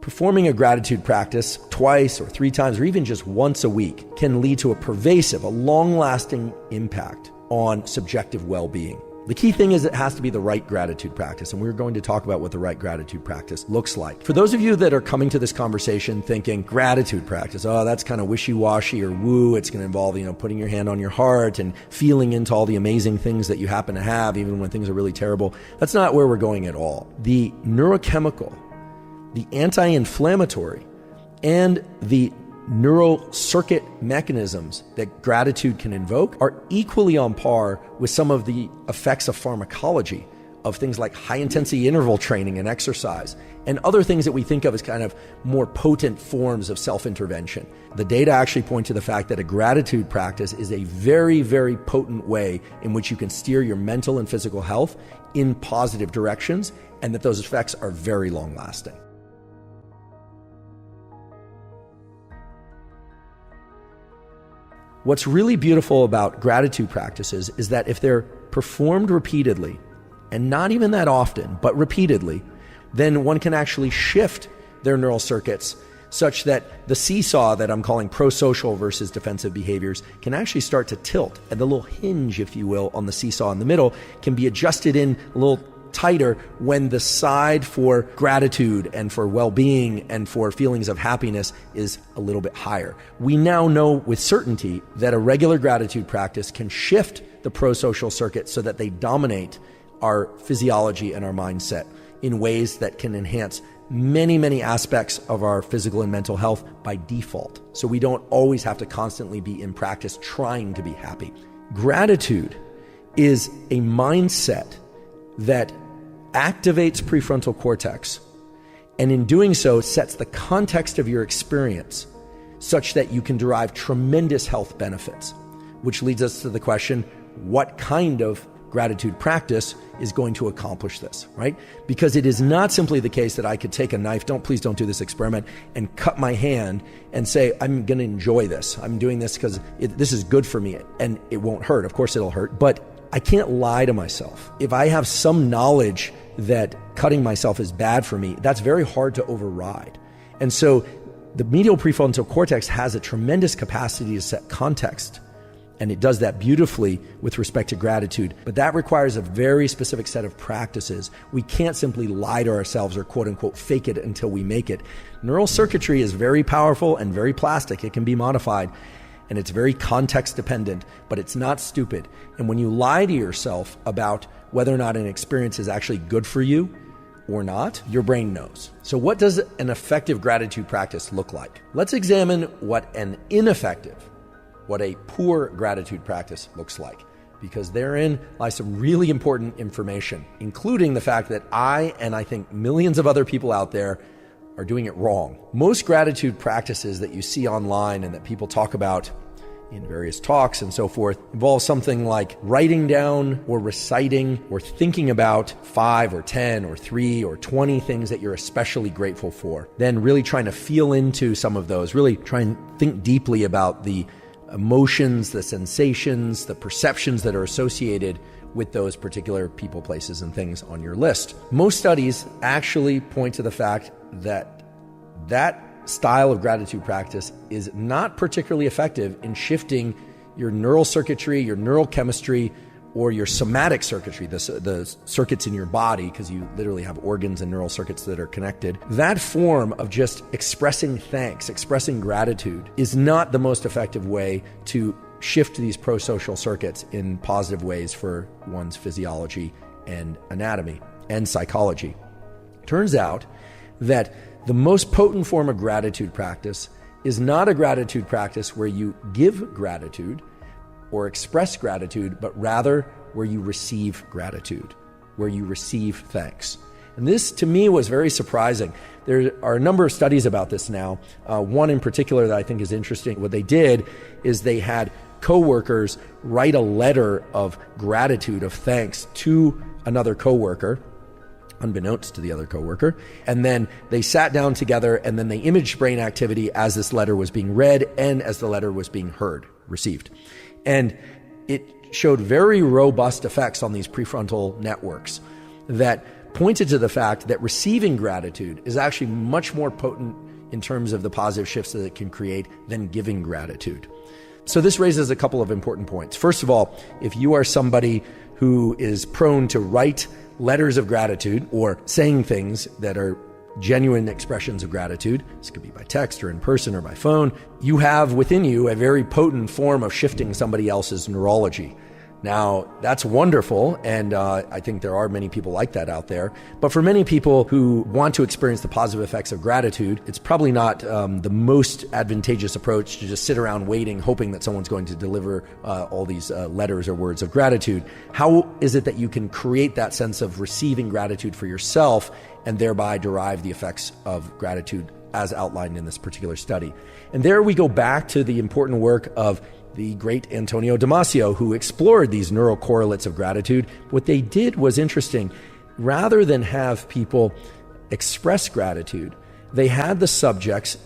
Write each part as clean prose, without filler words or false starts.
Performing a gratitude practice twice or 3 times or even just once a week can lead to a pervasive, a long-lasting impact on subjective well-being. The key thing is it has to be the right gratitude practice, and we're going to talk about what the right gratitude practice looks like. For those of you that are coming to this conversation thinking gratitude practice, oh, that's kind of wishy-washy or woo, it's going to involve, putting your hand on your heart and feeling into all the amazing things that you happen to have, even when things are really terrible. That's not where we're going at all. The neurochemical, the anti-inflammatory, and the neural circuit mechanisms that gratitude can invoke are equally on par with some of the effects of pharmacology, of things like high-intensity interval training and exercise, and other things that we think of as kind of more potent forms of self-intervention. The data actually point to the fact that a gratitude practice is a very, very potent way in which you can steer your mental and physical health in positive directions, and that those effects are very long-lasting. What's really beautiful about gratitude practices is that if they're performed repeatedly, and not even that often, but repeatedly, then one can actually shift their neural circuits such that the seesaw that I'm calling pro-social versus defensive behaviors can actually start to tilt. And the little hinge, if you will, on the seesaw in the middle can be adjusted in a little tighter when the side for gratitude and for well-being and for feelings of happiness is a little bit higher. We now know with certainty that a regular gratitude practice can shift the pro-social circuit so that they dominate our physiology and our mindset in ways that can enhance many, many aspects of our physical and mental health by default. So we don't always have to constantly be in practice trying to be happy. Gratitude is a mindset that activates prefrontal cortex, and in doing so sets the context of your experience such that you can derive tremendous health benefits, which leads us to the question, what kind of gratitude practice is going to accomplish this, right? Because it is not simply the case that I could take a knife, please don't do this experiment, and cut my hand and say, I'm going to enjoy this. I'm doing this because this is good for me and it won't hurt. Of course it'll hurt, but I can't lie to myself. If I have some knowledge that cutting myself is bad for me, that's very hard to override. And so the medial prefrontal cortex has a tremendous capacity to set context, and it does that beautifully with respect to gratitude. But that requires a very specific set of practices. We can't simply lie to ourselves or quote unquote fake it until we make it. Neural circuitry is very powerful and very plastic. It can be modified. And it's very context dependent, but it's not stupid. And when you lie to yourself about whether or not an experience is actually good for you or not, your brain knows. So what does an effective gratitude practice look like? Let's examine what an ineffective, what a poor gratitude practice looks like, because therein lies some really important information, including the fact that I think millions of other people out there are doing it wrong. Most gratitude practices that you see online and that people talk about in various talks and so forth involve something like writing down or reciting or thinking about 5 or 10 or 3 or 20 things that you're especially grateful for. Then really trying to feel into some of those, really try and think deeply about the emotions, the sensations, the perceptions that are associated with those particular people, places, and things on your list. Most studies actually point to the fact that that style of gratitude practice is not particularly effective in shifting your neural circuitry, your neural chemistry, or your somatic circuitry, the circuits in your body, because you literally have organs and neural circuits that are connected. That form of just expressing thanks, expressing gratitude, is not the most effective way to shift these pro-social circuits in positive ways for one's physiology and anatomy and psychology. Turns out that the most potent form of gratitude practice is not a gratitude practice where you give gratitude or express gratitude, but rather where you receive gratitude, where you receive thanks. And this, to me, was very surprising. There are a number of studies about this now. One in particular that I think is interesting. What they did is they had coworkers write a letter of gratitude, of thanks to another coworker, unbeknownst to the other coworker. And then they sat down together and then they imaged brain activity as this letter was being read and as the letter was being received. And it showed very robust effects on these prefrontal networks that pointed to the fact that receiving gratitude is actually much more potent in terms of the positive shifts that it can create than giving gratitude. So this raises a couple of important points. First of all, if you are somebody who is prone to write letters of gratitude or saying things that are genuine expressions of gratitude, this could be by text or in person or by phone, you have within you a very potent form of shifting somebody else's neurology. Now, that's wonderful, and I think there are many people like that out there. But for many people who want to experience the positive effects of gratitude, it's probably not the most advantageous approach to just sit around waiting, hoping that someone's going to deliver all these letters or words of gratitude. How is it that you can create that sense of receiving gratitude for yourself and thereby derive the effects of gratitude as outlined in this particular study? And there we go back to the important work of the great Antonio Damasio, who explored these neural correlates of gratitude. What they did was interesting. Rather than have people express gratitude, they had the subjects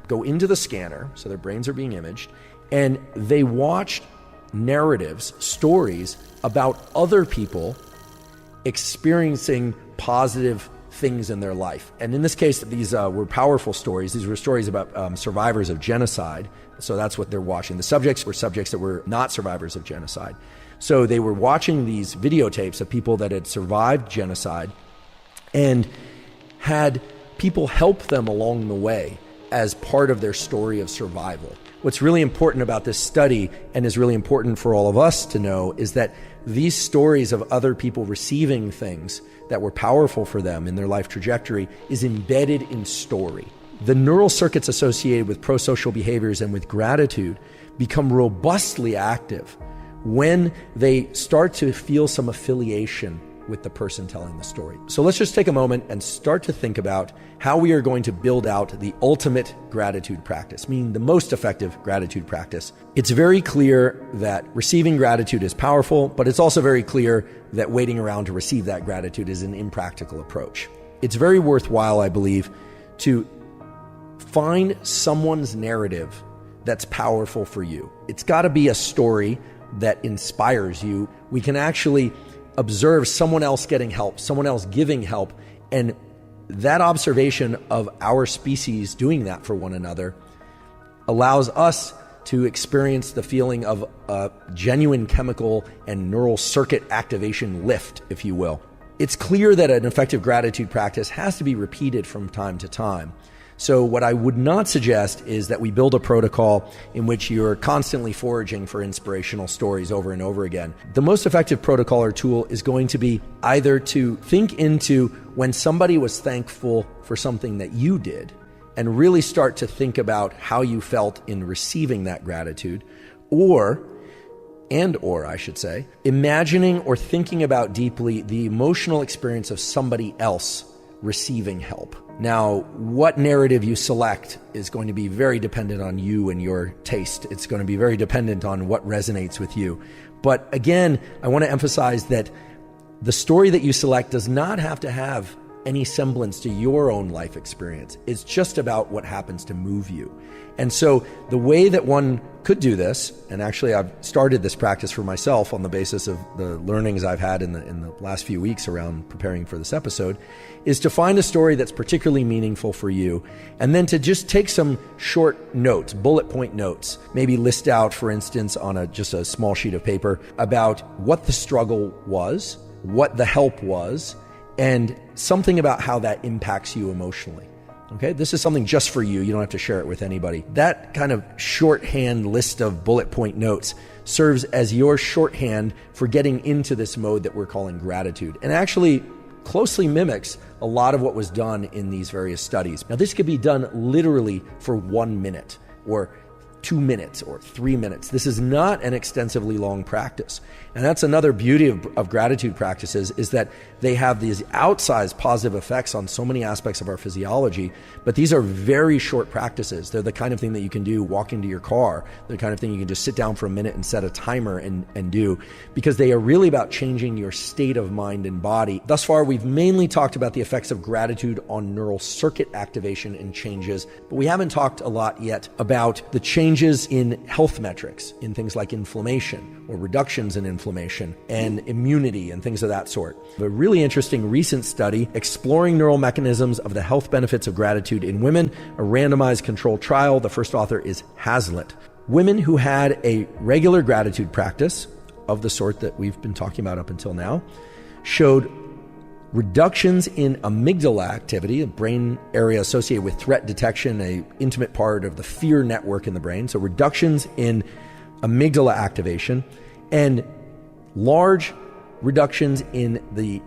go into the scanner, so their brains are being imaged, and they watched narratives, stories about other people experiencing positive things in their life. And in this case, these were powerful stories. These were stories about survivors of genocide. So that's what they're watching. The subjects were subjects that were not survivors of genocide. So they were watching these videotapes of people that had survived genocide and had people help them along the way as part of their story of survival. What's really important about this study, and is really important for all of us to know, is that these stories of other people receiving things that were powerful for them in their life trajectory is embedded in story. The neural circuits associated with prosocial behaviors and with gratitude become robustly active when they start to feel some affiliation with the person telling the story. So let's just take a moment and start to think about how we are going to build out the ultimate gratitude practice, meaning the most effective gratitude practice. It's very clear that receiving gratitude is powerful, but it's also very clear that waiting around to receive that gratitude is an impractical approach. It's very worthwhile, I believe, to find someone's narrative that's powerful for you. It's got to be a story that inspires you. We can actually observe someone else getting help, someone else giving help, and that observation of our species doing that for one another allows us to experience the feeling of a genuine chemical and neural circuit activation lift, if you will. It's clear that an effective gratitude practice has to be repeated from time to time. So what I would not suggest is that we build a protocol in which you're constantly foraging for inspirational stories over and over again. The most effective protocol or tool is going to be either to think into when somebody was thankful for something that you did and really start to think about how you felt in receiving that gratitude, or I should say, imagining or thinking about deeply the emotional experience of somebody else receiving help. Now, what narrative you select is going to be very dependent on you and your taste. It's going to be very dependent on what resonates with you. But again, I want to emphasize that the story that you select does not have to have any semblance to your own life experience. It's just about what happens to move you. And so the way that one could do this, and actually I've started this practice for myself on the basis of the learnings I've had in the last few weeks around preparing for this episode, is to find a story that's particularly meaningful for you, and then to just take some short notes, bullet point notes, maybe list out, for instance, on just a small sheet of paper about what the struggle was, what the help was, and something about how that impacts you emotionally. Okay, this is something just for you. You don't have to share it with anybody. That kind of shorthand list of bullet point notes serves as your shorthand for getting into this mode that we're calling gratitude, and actually closely mimics a lot of what was done in these various studies. Now, this could be done literally for 1 minute or 2 minutes or 3 minutes. This is not an extensively long practice. And that's another beauty of gratitude practices, is that they have these outsized positive effects on so many aspects of our physiology, but these are very short practices. They're the kind of thing that you can do walking to your car. They're the kind of thing you can just sit down for a minute and set a timer and do, because they are really about changing your state of mind and body. Thus far, we've mainly talked about the effects of gratitude on neural circuit activation and changes, but we haven't talked a lot yet about the change changes in health metrics, in things like inflammation or reductions in inflammation and immunity and things of that sort. A really interesting recent study exploring neural mechanisms of the health benefits of gratitude in women, a randomized controlled trial. The first author is Hazlitt. Women who had a regular gratitude practice of the sort that we've been talking about up until now showed reductions in amygdala activity, a brain area associated with threat detection, an intimate part of the fear network in the brain. So reductions in amygdala activation and large reductions in the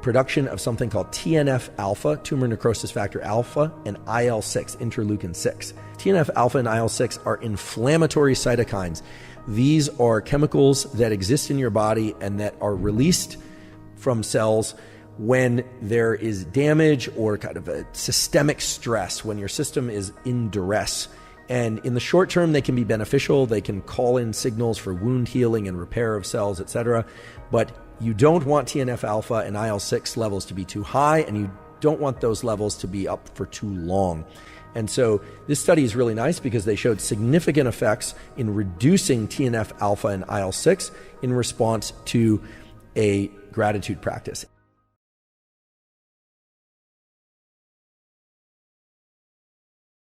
production of something called TNF-alpha, tumor necrosis factor alpha, and IL-6, interleukin-6. TNF-alpha and IL-6 are inflammatory cytokines. These are chemicals that exist in your body and that are released from cells when there is damage or kind of a systemic stress, when your system is in duress. And in the short term, they can be beneficial. They can call in signals for wound healing and repair of cells, etc. But you don't want TNF-alpha and IL-6 levels to be too high, and you don't want those levels to be up for too long. And so this study is really nice because they showed significant effects in reducing TNF-alpha and IL-6 in response to a gratitude practice.